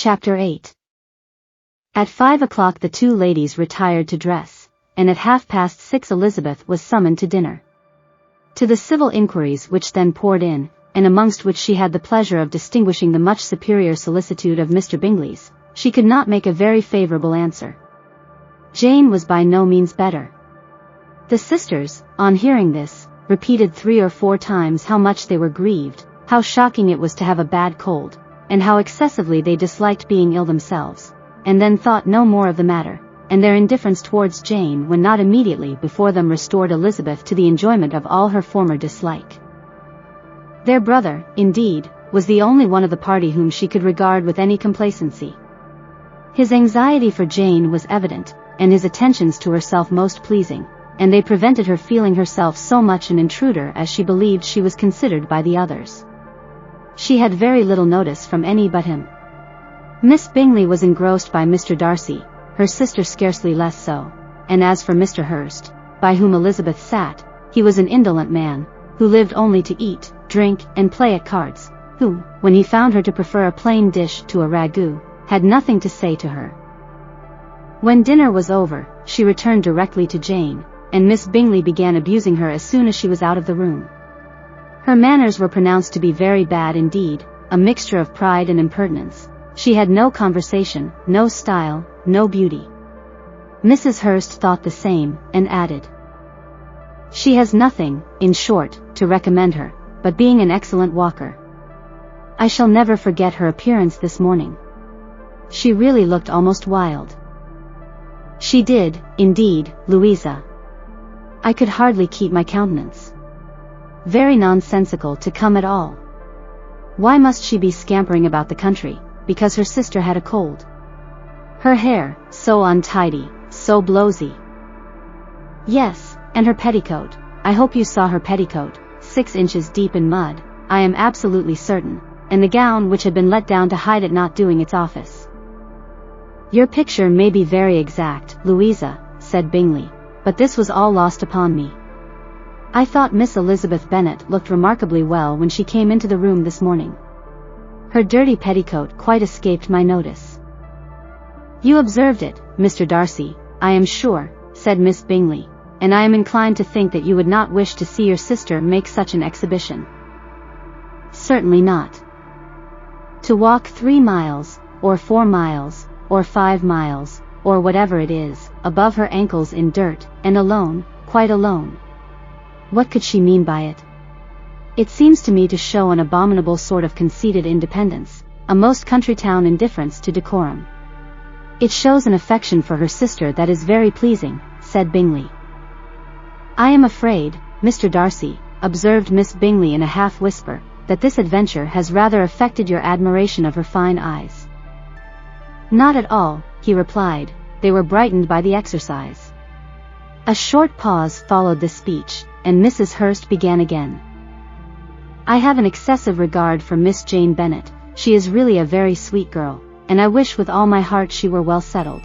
Chapter 8. At 5 o'clock the two ladies retired to dress, and at 6:30 Elizabeth was summoned to dinner. To the civil inquiries which then poured in, and amongst which she had the pleasure of distinguishing the much superior solicitude of Mr. Bingley's, she could not make a very favourable answer. Jane was by no means better. The sisters, on hearing this, repeated 3 or 4 times how much they were grieved, how shocking it was to have a bad cold, and how excessively they disliked being ill themselves, and then thought no more of the matter, and their indifference towards Jane when not immediately before them restored Elizabeth to the enjoyment of all her former dislike. Their brother, indeed, was the only one of the party whom she could regard with any complacency. His anxiety for Jane was evident, and his attentions to herself most pleasing, and they prevented her feeling herself so much an intruder as she believed she was considered by the others. She had very little notice from any but him. Miss Bingley was engrossed by Mr. Darcy, her sister scarcely less so, and as for Mr. Hurst, by whom Elizabeth sat, he was an indolent man, who lived only to eat, drink, and play at cards, who, when he found her to prefer a plain dish to a ragout, had nothing to say to her. When dinner was over, she returned directly to Jane, and Miss Bingley began abusing her as soon as she was out of the room. Her manners were pronounced to be very bad indeed, a mixture of pride and impertinence. She had no conversation, no style, no beauty. Mrs. Hurst thought the same, and added, "She has nothing, in short, to recommend her, but being an excellent walker. I shall never forget her appearance this morning. She really looked almost wild." "She did, indeed, Louisa. I could hardly keep my countenance. Very nonsensical to come at all. Why must she be scampering about the country, because her sister had a cold? Her hair, so untidy, so blowsy. Yes, and her petticoat, I hope you saw her petticoat, 6 inches deep in mud, I am absolutely certain, and the gown which had been let down to hide it not doing its office." "Your picture may be very exact, Louisa," said Bingley, "but this was all lost upon me. I thought Miss Elizabeth Bennet looked remarkably well when she came into the room this morning. Her dirty petticoat quite escaped my notice." "You observed it, Mr. Darcy, I am sure," said Miss Bingley, "and I am inclined to think that you would not wish to see your sister make such an exhibition." "Certainly not. To walk 3 miles, or 4 miles, or 5 miles, or whatever it is, above her ankles in dirt, and alone, quite alone. What could she mean by it? It seems to me to show an abominable sort of conceited independence, a most country town indifference to decorum. It shows an affection for her sister that is very pleasing," said Bingley. "I am afraid, Mr. Darcy," observed Miss Bingley in a half-whisper, "that this adventure has rather affected your admiration of her fine eyes." "Not at all," he replied, "they were brightened by the exercise." A short pause followed this speech, and Mrs. Hurst began again. "I have an excessive regard for Miss Jane Bennet, she is really a very sweet girl, and I wish with all my heart she were well settled.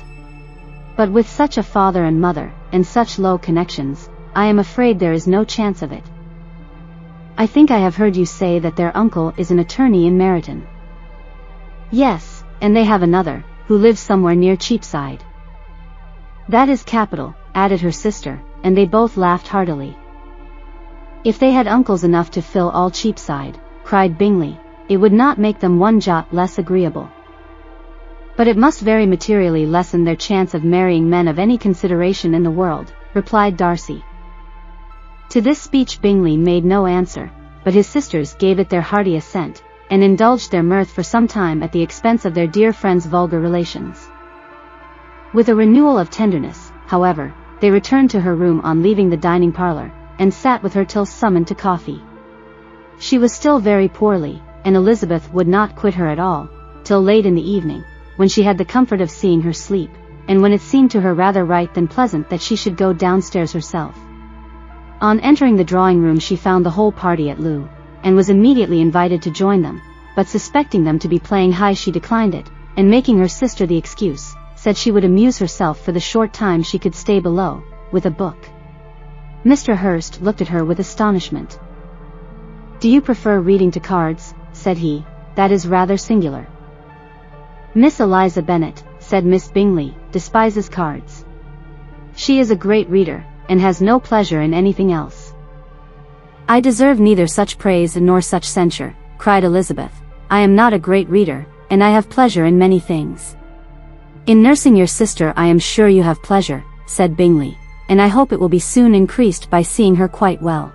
But with such a father and mother, and such low connections, I am afraid there is no chance of it. I think I have heard you say that their uncle is an attorney in Meryton." "Yes, and they have another, who lives somewhere near Cheapside." "That is capital," added her sister, and they both laughed heartily. "If they had uncles enough to fill all Cheapside," cried Bingley, "it would not make them one jot less agreeable." "But it must very materially lessen their chance of marrying men of any consideration in the world," replied Darcy. To this speech Bingley made no answer, but his sisters gave it their hearty assent, and indulged their mirth for some time at the expense of their dear friend's vulgar relations. With a renewal of tenderness, however, they returned to her room on leaving the dining parlour, and sat with her till summoned to coffee. She was still very poorly, and Elizabeth would not quit her at all, till late in the evening, when she had the comfort of seeing her sleep, and when it seemed to her rather right than pleasant that she should go downstairs herself. On entering the drawing-room she found the whole party at loo, and was immediately invited to join them, but suspecting them to be playing high she declined it, and making her sister the excuse, said she would amuse herself for the short time she could stay below, with a book. Mr. Hurst looked at her with astonishment. "Do you prefer reading to cards?" said he. "That is rather singular." Miss Eliza Bennet, said Miss Bingley, despises cards. She is a great reader, and has no pleasure in anything else. I deserve neither such praise nor such censure, cried Elizabeth. I am not a great reader, and I have pleasure in many things. In nursing your sister I am sure you have pleasure, said Bingley, and I hope it will be soon increased by seeing her quite well.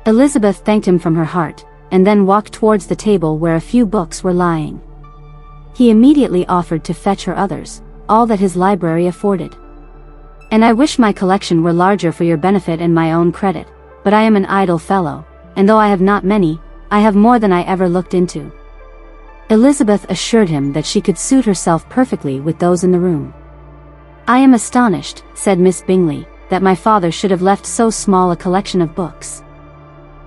Elizabeth thanked him from her heart, and then walked towards the table where a few books were lying. He immediately offered to fetch her others, all that his library afforded. And I wish my collection were larger for your benefit and my own credit, but I am an idle fellow, and though I have not many, I have more than I ever looked into. Elizabeth assured him that she could suit herself perfectly with those in the room. I am astonished, said Miss Bingley, that my father should have left so small a collection of books.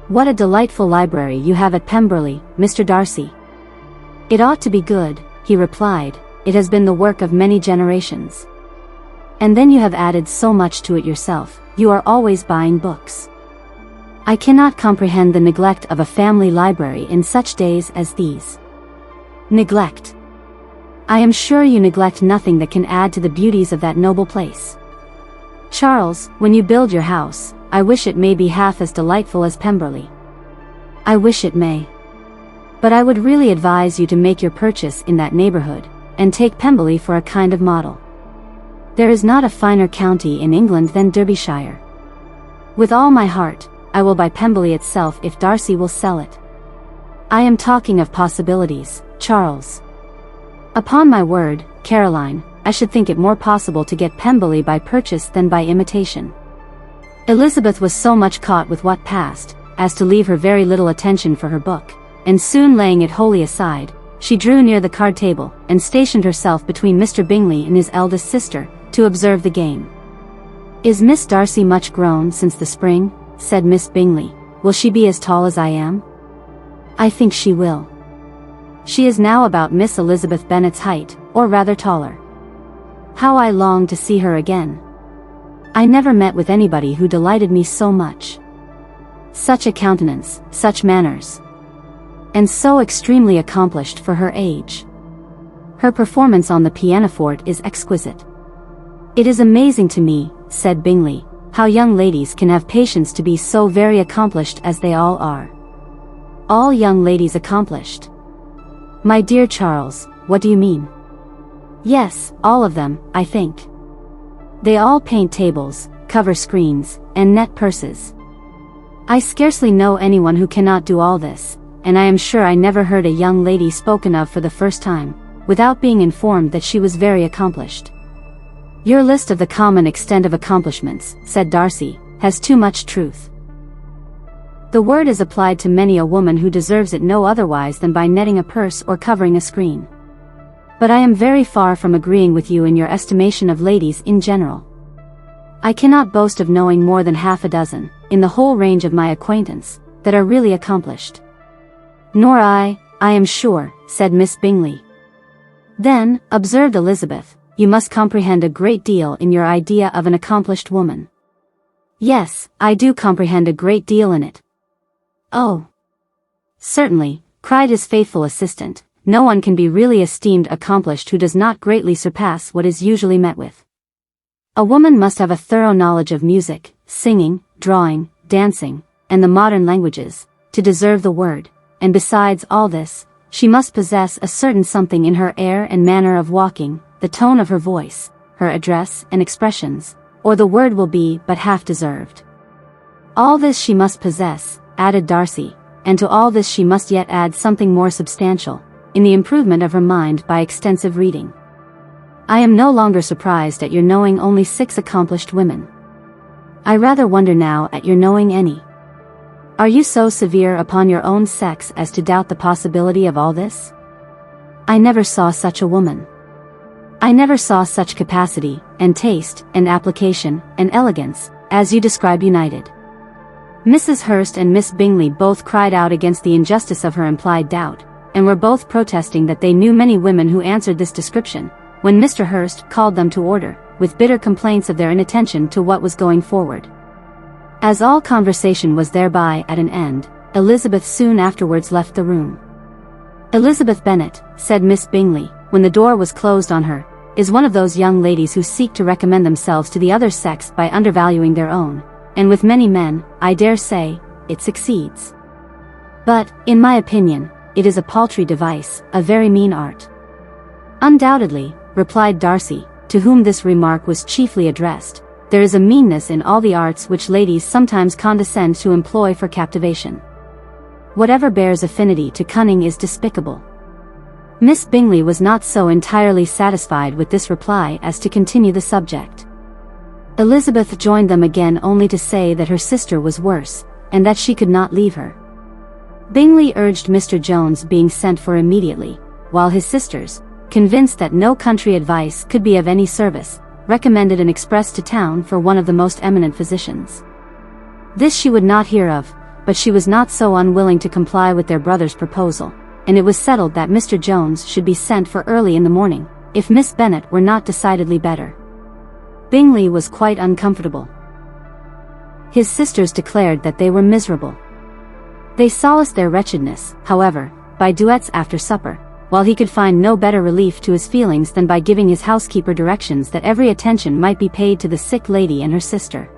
What a delightful library you have at Pemberley, Mr. Darcy. It ought to be good, he replied, it has been the work of many generations. And then you have added so much to it yourself, you are always buying books. I cannot comprehend the neglect of a family library in such days as these. Neglect. I am sure you neglect nothing that can add to the beauties of that noble place. Charles, when you build your house, I wish it may be half as delightful as Pemberley. I wish it may. But I would really advise you to make your purchase in that neighborhood, and take Pemberley for a kind of model. There is not a finer county in England than Derbyshire. With all my heart, I will buy Pemberley itself if Darcy will sell it. I am talking of possibilities, Charles. Upon my word, Caroline, I should think it more possible to get Pemberley by purchase than by imitation. Elizabeth was so much caught with what passed, as to leave her very little attention for her book, and soon laying it wholly aside, she drew near the card table, and stationed herself between Mr. Bingley and his eldest sister, to observe the game. Is Miss Darcy much grown since the spring? Said Miss Bingley. Will she be as tall as I am? I think she will. She is now about Miss Elizabeth Bennet's height, or rather taller. How I long to see her again. I never met with anybody who delighted me so much. Such a countenance, such manners. And so extremely accomplished for her age. Her performance on the pianoforte is exquisite. It is amazing to me, said Bingley, how young ladies can have patience to be so very accomplished as they all are. All young ladies accomplished. My dear Charles, what do you mean? Yes, all of them, I think. They all paint tables, cover screens, and net purses. I scarcely know anyone who cannot do all this, and I am sure I never heard a young lady spoken of for the first time, without being informed that she was very accomplished. Your list of the common extent of accomplishments, said Darcy, has too much truth. The word is applied to many a woman who deserves it no otherwise than by netting a purse or covering a screen. But I am very far from agreeing with you in your estimation of ladies in general. I cannot boast of knowing more than half a dozen, in the whole range of my acquaintance, that are really accomplished. Nor I am sure, said Miss Bingley. Then, observed Elizabeth, you must comprehend a great deal in your idea of an accomplished woman. Yes, I do comprehend a great deal in it. Oh! Certainly, cried his faithful assistant, no one can be really esteemed accomplished who does not greatly surpass what is usually met with. A woman must have a thorough knowledge of music, singing, drawing, dancing, and the modern languages, to deserve the word, and besides all this, she must possess a certain something in her air and manner of walking, the tone of her voice, her address and expressions, or the word will be but half deserved. All this she must possess, added Darcy, and to all this she must yet add something more substantial, in the improvement of her mind by extensive reading. I am no longer surprised at your knowing only 6 accomplished women. I rather wonder now at your knowing any. Are you so severe upon your own sex as to doubt the possibility of all this? I never saw such a woman. I never saw such capacity, and taste, and application, and elegance, as you describe united. Mrs. Hurst and Miss Bingley both cried out against the injustice of her implied doubt, and were both protesting that they knew many women who answered this description, when Mr. Hurst called them to order, with bitter complaints of their inattention to what was going forward. As all conversation was thereby at an end, Elizabeth soon afterwards left the room. Elizabeth Bennet, said Miss Bingley, when the door was closed on her, is one of those young ladies who seek to recommend themselves to the other sex by undervaluing their own, and with many men, I dare say, it succeeds. But, in my opinion, it is a paltry device, a very mean art. Undoubtedly, replied Darcy, to whom this remark was chiefly addressed, there is a meanness in all the arts which ladies sometimes condescend to employ for captivation. Whatever bears affinity to cunning is despicable. Miss Bingley was not so entirely satisfied with this reply as to continue the subject. Elizabeth joined them again only to say that her sister was worse, and that she could not leave her. Bingley urged Mr. Jones being sent for immediately, while his sisters, convinced that no country advice could be of any service, recommended an express to town for one of the most eminent physicians. This she would not hear of, but she was not so unwilling to comply with their brother's proposal, and it was settled that Mr. Jones should be sent for early in the morning, if Miss Bennet were not decidedly better. Bingley was quite uncomfortable. His sisters declared that they were miserable. They solaced their wretchedness, however, by duets after supper, while he could find no better relief to his feelings than by giving his housekeeper directions that every attention might be paid to the sick lady and her sister.